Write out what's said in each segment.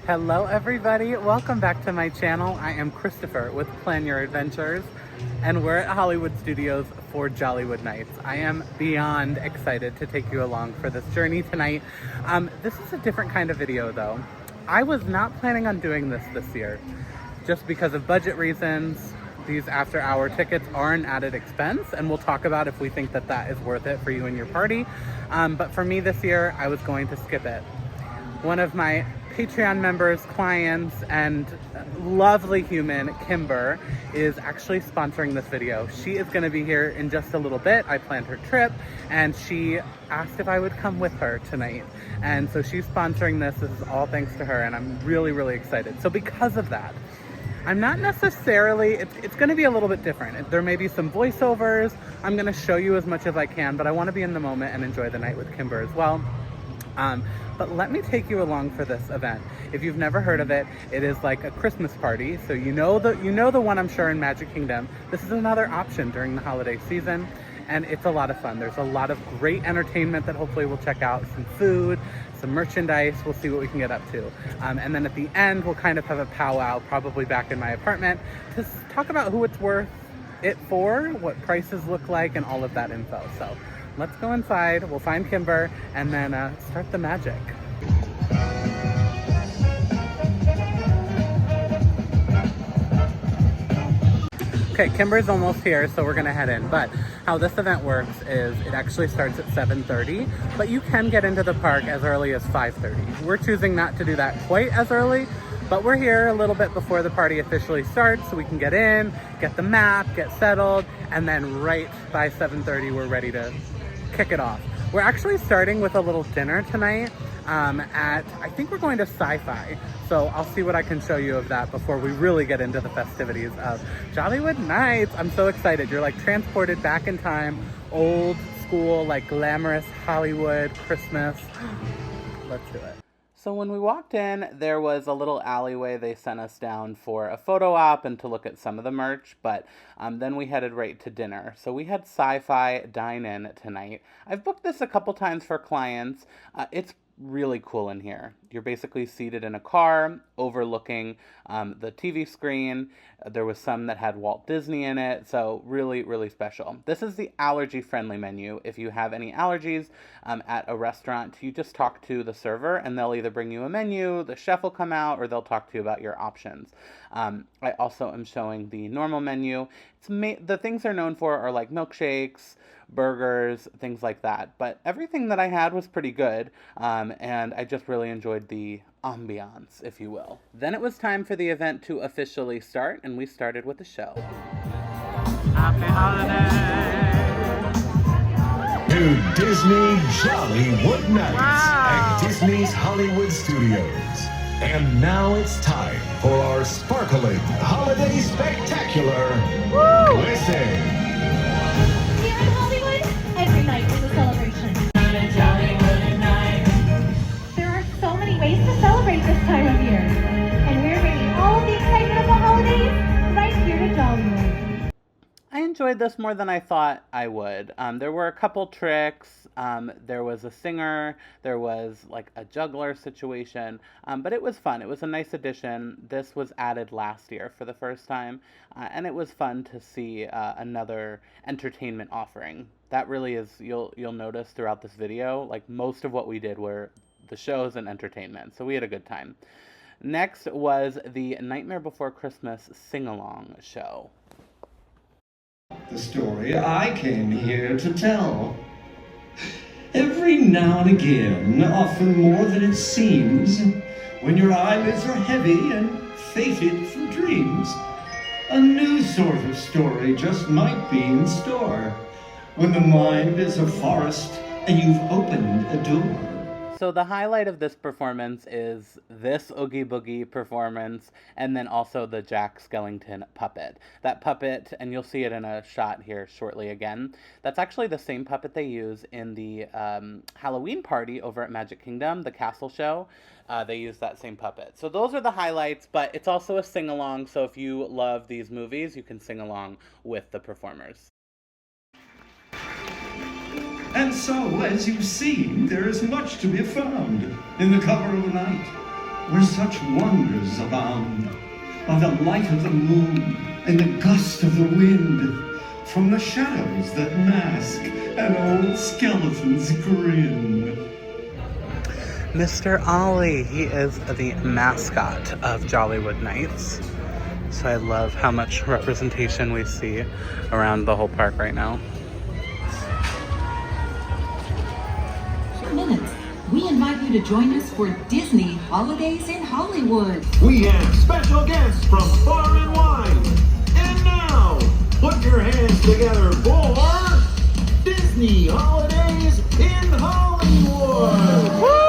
Hello everybody, welcome back to my channel. I am Christopher with Plan Your Adventures, and we're at Hollywood Studios for Jollywood Nights. I am beyond excited to take you along for this journey tonight. This is a different kind of video though. I was not planning on doing this year, just because of budget reasons. These after-hour tickets are an added expense, and we'll talk about if we think that that is worth it for you and your party. But for me this year, I was going to skip it. One of my Patreon members, clients, and lovely human, Kimber, is actually sponsoring this video. She is going to be here in just a little bit. I planned her trip, and she asked if I would come with her tonight. And so she's sponsoring this. This is all thanks to her, and I'm really, really excited. So because of that, I'm not necessarily, it's going to be a little bit different. There may be some voiceovers. I'm going to show you as much as I can, but I want to be in the moment and enjoy the night with Kimber as well. But let me take you along for this event. If you've never heard of it, it is like a Christmas party. So you know the one, I'm sure, in Magic Kingdom. This is another option during the holiday season, and it's a lot of fun. There's a lot of great entertainment that hopefully we'll check out, some food, some merchandise. We'll see what we can get up to. And then at the end, we'll kind of have a powwow, probably back in my apartment, to talk about who it's worth it for, what prices look like, and all of that info. So let's go inside, we'll find Kimber, and then start the magic. Okay, Kimber's almost here, so we're gonna head in. But how this event works is it actually starts at 7:30, but you can get into the park as early as 5:30. We're choosing not to do that quite as early, but we're here a little bit before the party officially starts, so we can get in, get the map, get settled, and then right by 7:30, we're ready to kick it off. We're actually starting with a little dinner tonight I think we're going to Sci-Fi. So I'll see what I can show you of that before we really get into the festivities of Jollywood Nights. I'm so excited. You're like transported back in time, old school, like glamorous Hollywood Christmas. Let's do it. So when we walked in, there was a little alleyway they sent us down for a photo op and to look at some of the merch, but then we headed right to dinner. So we had Sci-Fi Dine-In tonight. I've booked this a couple times for clients. It's really cool in here. You're basically seated in a car overlooking the TV screen. There was some that had Walt Disney in it, so really, really special. This is the allergy-friendly menu. If you have any allergies at a restaurant, you just talk to the server and they'll either bring you a menu, the chef will come out, or they'll talk to you about your options. I also am showing the normal menu. The things they're known for are like milkshakes, burgers, things like that. But everything that I had was pretty good, and I just really enjoyed the ambiance, if you will. Then it was time for the event to officially start, and we started with the show. Happy holidays! To Disney Jollywood Nights at Disney's Hollywood Studios. And now it's time for our sparkling holiday spectacular, Glitzy. Here in Hollywood, every night is a celebration. Jollywood Nights. There are so many ways to celebrate this time of year, and we're bringing all of the excitement of the holidays right here to Jollywood. I enjoyed this more than I thought I would. There were a couple tricks. There was a singer. There was like a juggler situation. But it was fun. It was a nice addition. This was added last year for the first time. And it was fun to see another entertainment offering. That really is, you'll notice throughout this video, like most of what we did were the shows and entertainment. So we had a good time. Next was the Nightmare Before Christmas sing-along show. The story I came here to tell. Every now and again, often more than it seems, when your eyelids are heavy and fated for dreams, a new sort of story just might be in store. When the mind is a forest and you've opened a door. So the highlight of this performance is this Oogie Boogie performance, and then also the Jack Skellington puppet. That puppet, and you'll see it in a shot here shortly again, that's actually the same puppet they use in the Halloween party over at Magic Kingdom, the castle show. They use that same puppet. So those are the highlights, but it's also a sing-along, so if you love these movies, you can sing along with the performers. And so, as you've seen, there is much to be found in the cover of the night. where such wonders abound. By the light of the moon and the gust of the wind, from the shadows that mask an old skeleton's grin. Mr. Ollie, he is the mascot of Jollywood Nights. So I love how much representation we see around the whole park right now. Minutes. We invite you to join us for Disney Holidays in Hollywood. We have special guests from far and wide. And now, put your hands together for Disney Holidays in Hollywood. Woo!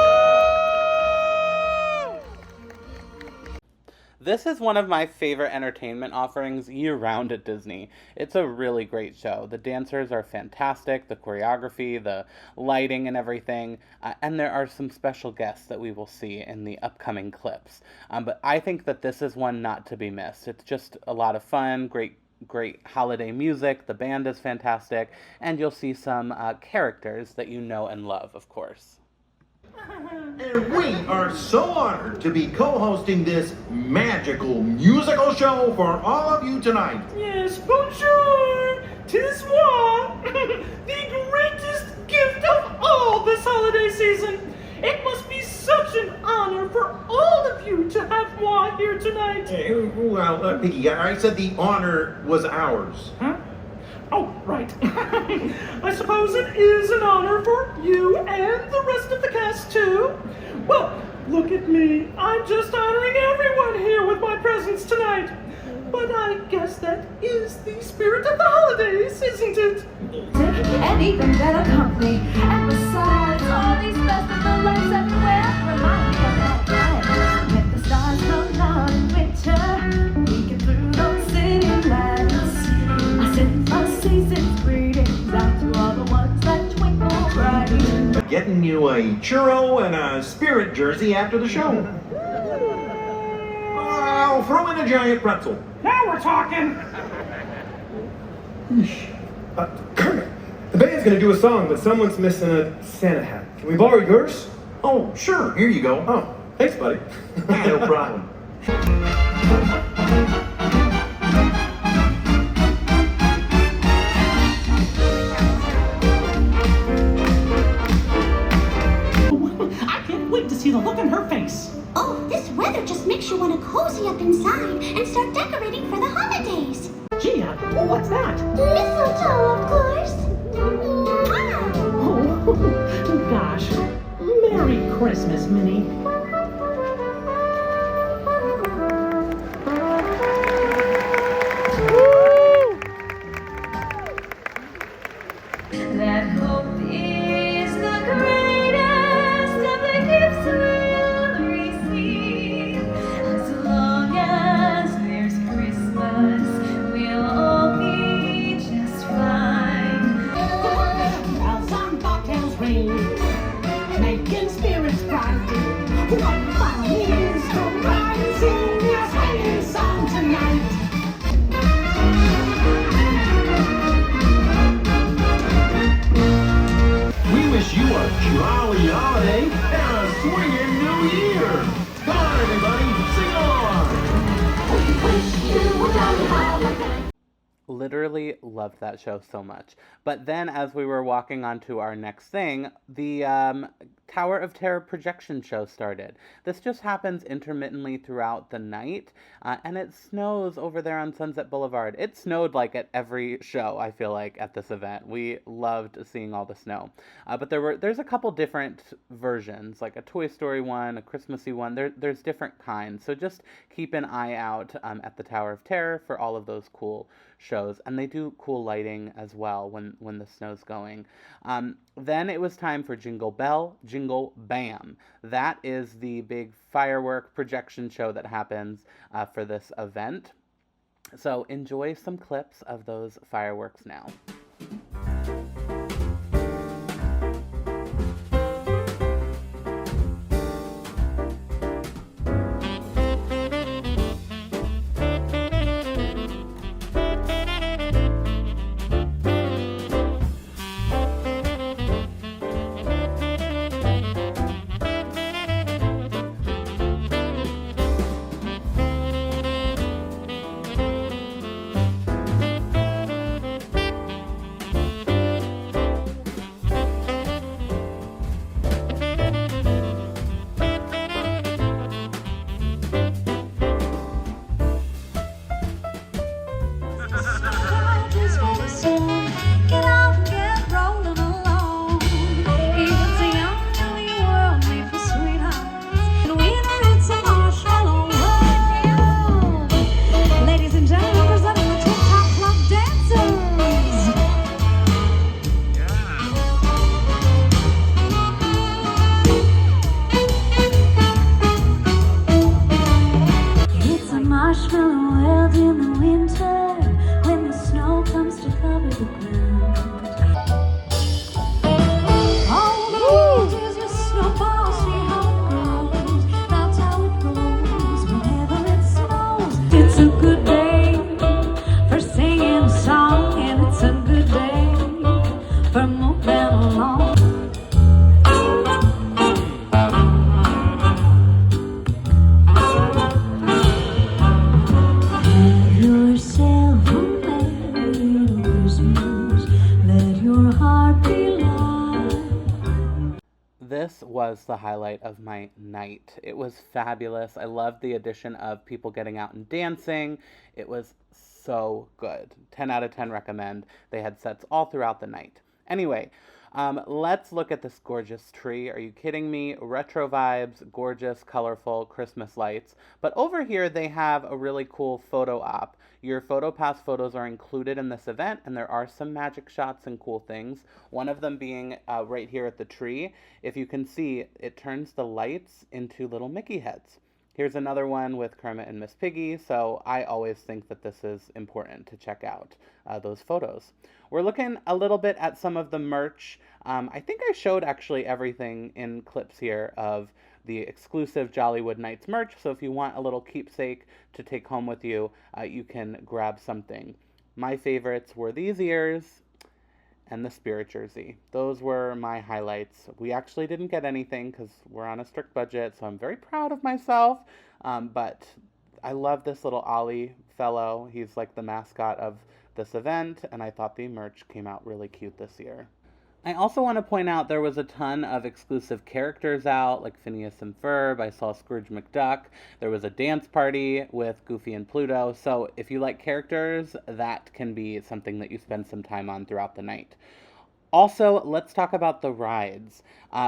This is one of my favorite entertainment offerings year-round at Disney. It's a really great show. The dancers are fantastic, the choreography, the lighting and everything, and there are some special guests that we will see in the upcoming clips. But I think that this is one not to be missed. It's just a lot of fun, great holiday music, the band is fantastic, and you'll see some characters that you know and love, of course. And we are so honored to be co-hosting this magical musical show for all of you tonight. Yes, bonjour! 'Tis moi, the greatest gift of all this holiday season. It must be such an honor for all of you to have moi here tonight. Well, Piggy, I said the honor was ours. Huh? Oh, right. I suppose it is an honor for you and the rest of the cast, too. Well, look at me. I'm just honoring everyone here with my presence tonight. But I guess that is the spirit of the holidays, isn't it? And even better company. And besides, all these festival lights everywhere remind me of that time when the stars come out in winter, peeking through those city lights. I send my season's greetings out to all the ones that twinkle bright. Getting you a churro and a spirit jersey after the show. I'll throw in a giant pretzel. Now we're talking. Kermit, the band's gonna do a song, but someone's missing a Santa hat. Can we borrow yours? Oh, sure. Here you go. Oh, thanks, buddy. No problem. I can't wait to see the look in her face. Oh, this weather just makes you want to cozy up inside and start decorating for the holidays. Gia, what's that? Mistletoe, of course. Oh, gosh. Merry Christmas, Minnie. That hope is the greatest of the gifts we'll receive. As long as there's Christmas, we'll all be just fine. Bells on bobtails ring, making spirits bright. What fun it is to ride and sing a swinging song tonight. We wish you a jolly holiday and a swinging new year. Come on, everybody, sing along. We wish you a jolly holiday. Literally loved that show so much. But then as we were walking on to our next thing, the Tower of Terror projection show started. This just happens intermittently throughout the night, and it snows over there on Sunset Boulevard. It snowed like at every show, I feel like, at this event. We loved seeing all the snow. But there's a couple different versions, like a Toy Story one, a Christmassy one. There's different kinds. So just keep an eye out at the Tower of Terror for all of those cool shows. And they do cool lighting as well when the snow's going. Then it was time for Jingle Bell, Jingle Bam. That is the big firework projection show that happens for this event. So enjoy some clips of those fireworks now. this was the highlight of my night. It was fabulous. I loved the addition of people getting out and dancing. It was so good. 10 out of 10 recommend. They had sets all throughout the night. Anyway, let's look at this gorgeous tree. Are you kidding me? Retro vibes, gorgeous, colorful Christmas lights. But over here, they have a really cool photo op. Your PhotoPass photos are included in this event, and there are some magic shots and cool things. One of them being right here at the tree. If you can see, it turns the lights into little Mickey heads. Here's another one with Kermit and Miss Piggy, so I always think that this is important to check out those photos. We're looking a little bit at some of the merch. I think I showed actually everything in clips here of the exclusive Jollywood Nights merch, so if you want a little keepsake to take home with you, you can grab something. My favorites were these ears and the Spirit jersey. Those were my highlights. We actually didn't get anything because we're on a strict budget, so I'm very proud of myself. But I love this little Ollie fellow. He's like the mascot of this event, and I thought the merch came out really cute this year. I also want to point out there was a ton of exclusive characters out, like Phineas and Ferb. I saw Scrooge McDuck. There was a dance party with Goofy and Pluto. So if you like characters, that can be something that you spend some time on throughout the night. Also, let's talk about the rides.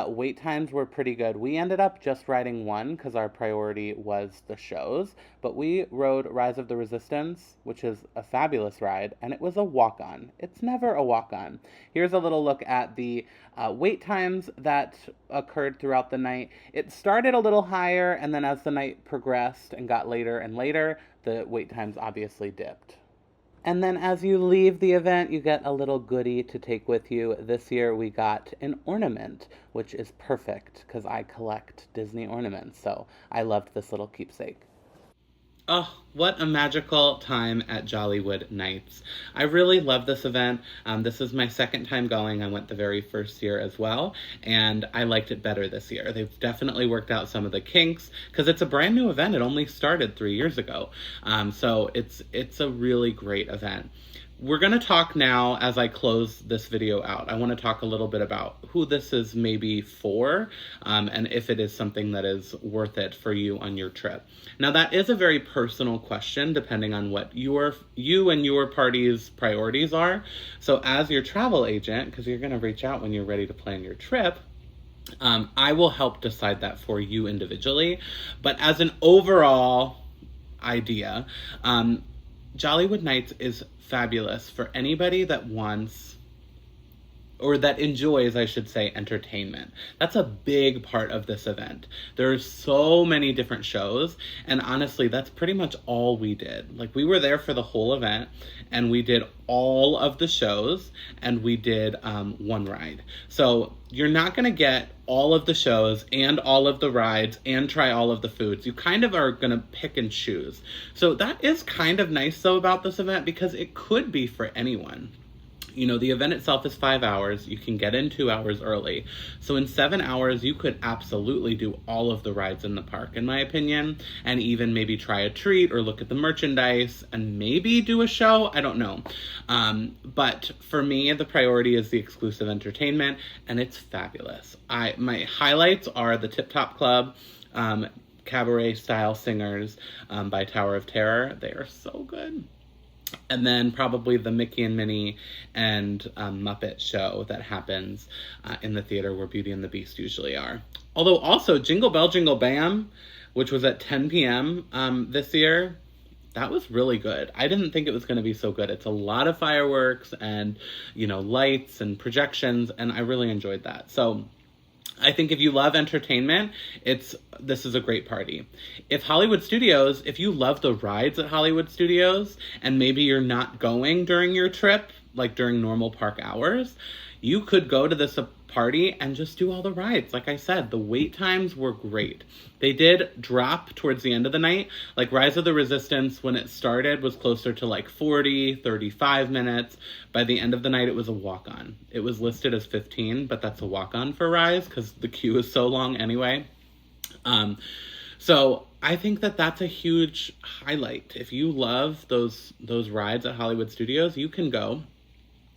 Wait times were pretty good. We ended up just riding one because our priority was the shows, but we rode Rise of the Resistance, which is a fabulous ride, and it was a walk-on. It's never a walk-on. Here's a little look at the wait times that occurred throughout the night. It started a little higher, and then as the night progressed and got later and later, the wait times obviously dipped. And then as you leave the event, you get a little goodie to take with you. This year we got an ornament, which is perfect because I collect Disney ornaments. So I loved this little keepsake. Oh, what a magical time at Jollywood Nights. I really love this event. This is my second time going. I went the very first year as well, and I liked it better this year. They've definitely worked out some of the kinks because it's a brand new event. It only started 3 years ago. So it's a really great event. We're going to talk now as I close this video out. I want to talk a little bit about who this is maybe for, and if it is something that is worth it for you on your trip. Now, that is a very personal question depending on what you and your party's priorities are. So as your travel agent, because you're going to reach out when you're ready to plan your trip, I will help decide that for you individually. But as an overall idea, Jollywood Nights is fabulous for anybody that wants, or that enjoys, I should say, entertainment. That's a big part of this event. There's so many different shows, and honestly, that's pretty much all we did. Like, we were there for the whole event, and we did all of the shows, and we did one ride. So you're not gonna get all of the shows and all of the rides and try all of the foods. You kind of are gonna pick and choose. So that is kind of nice though about this event because it could be for anyone. You know, the event itself is 5 hours. You can get in 2 hours early. So in 7 hours, you could absolutely do all of the rides in the park, in my opinion, and even maybe try a treat or look at the merchandise and maybe do a show. I don't know. But for me, the priority is the exclusive entertainment, and it's fabulous. My highlights are the Tip Top Club, cabaret style singers by Tower of Terror. They are so good. And then probably the Mickey and Minnie and Muppet show that happens in the theater where Beauty and the Beast usually are. Although also Jingle Bell Jingle Bam, which was at 10 p.m. This year, that was really good. I didn't think it was going to be so good. It's a lot of fireworks and, you know, lights and projections, and I really enjoyed that. So I think if you love entertainment, this is a great party. If you love the rides at Hollywood Studios, and maybe you're not going during your trip, like during normal park hours, you could go to this party and just do all the rides. Like I said, the wait times were great. They did drop towards the end of the night. Like Rise of the Resistance, when it started, was closer to like 40, 35 minutes. By the end of the night, it was a walk-on. It was listed as 15, but that's a walk-on for Rise because the queue is so long anyway. So I think that that's a huge highlight. If you love those rides at Hollywood Studios, you can go.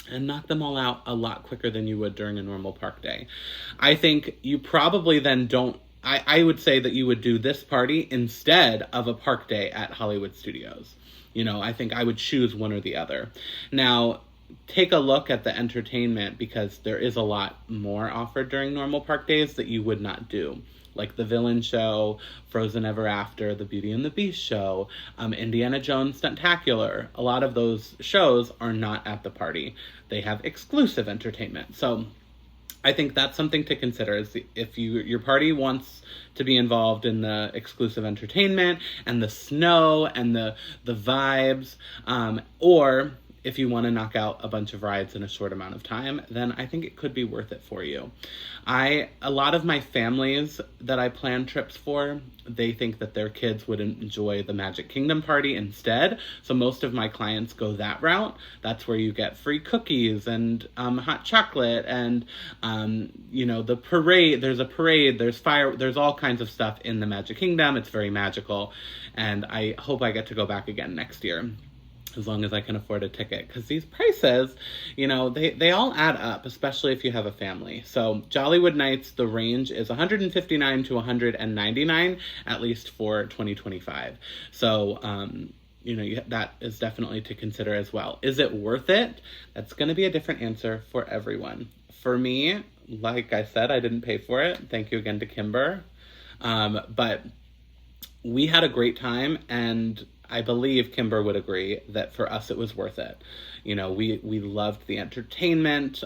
and knock them all out a lot quicker than you would during a normal park day. I think you probably then don't, I would say that you would do this party instead of a park day at Hollywood Studios. You know, I think I would choose one or the other. Now, take a look at the entertainment, because there is a lot more offered during normal park days that you would not do. Like the Villain Show, Frozen Ever After, the Beauty and the Beast Show, Indiana Jones Stuntacular. A lot of those shows are not at the party. They have exclusive entertainment. So I think that's something to consider, is if your party wants to be involved in the exclusive entertainment and the snow and the vibes, or if you want to knock out a bunch of rides in a short amount of time, then I think it could be worth it for you. A lot of my families that I plan trips for, they think that their kids would enjoy the Magic Kingdom party instead. So most of my clients go that route. That's where you get free cookies and hot chocolate and, you know, the parade. There's a parade, there's fire, there's all kinds of stuff in the Magic Kingdom. It's very magical. And I hope I get to go back again next year, as long as I can afford a ticket, because these prices, you know, they all add up, especially if you have a family. So Jollywood Nights, the range is $159 to $199, at least for 2025. So, you know, that is definitely to consider as well. Is it worth it? That's going to be a different answer for everyone. For me, like I said, I didn't pay for it. Thank you again to Kimber. But we had a great time, and I believe Kimber would agree that for us it was worth it. You know, we loved the entertainment,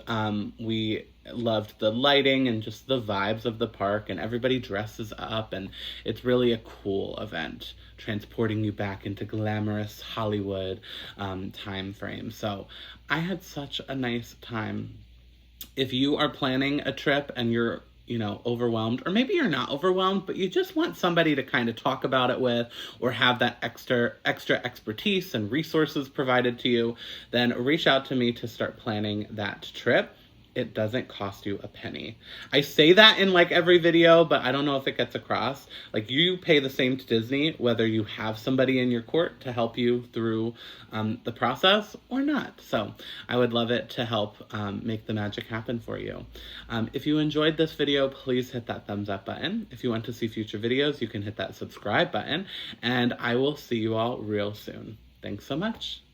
we loved the lighting and just the vibes of the park, and everybody dresses up, and it's really a cool event, transporting you back into glamorous Hollywood time frame. So I had such a nice time. If you are planning a trip and you're, you know, overwhelmed, or maybe you're not overwhelmed, but you just want somebody to kind of talk about it with, or have that extra expertise and resources provided to you, then reach out to me to start planning that trip. It doesn't cost you a penny. I say that in like every video, but I don't know if it gets across. Like, you pay the same to Disney, whether you have somebody in your court to help you through the process or not. So I would love it to help make the magic happen for you. If you enjoyed this video, please hit that thumbs up button. If you want to see future videos, you can hit that subscribe button, and I will see you all real soon. Thanks so much.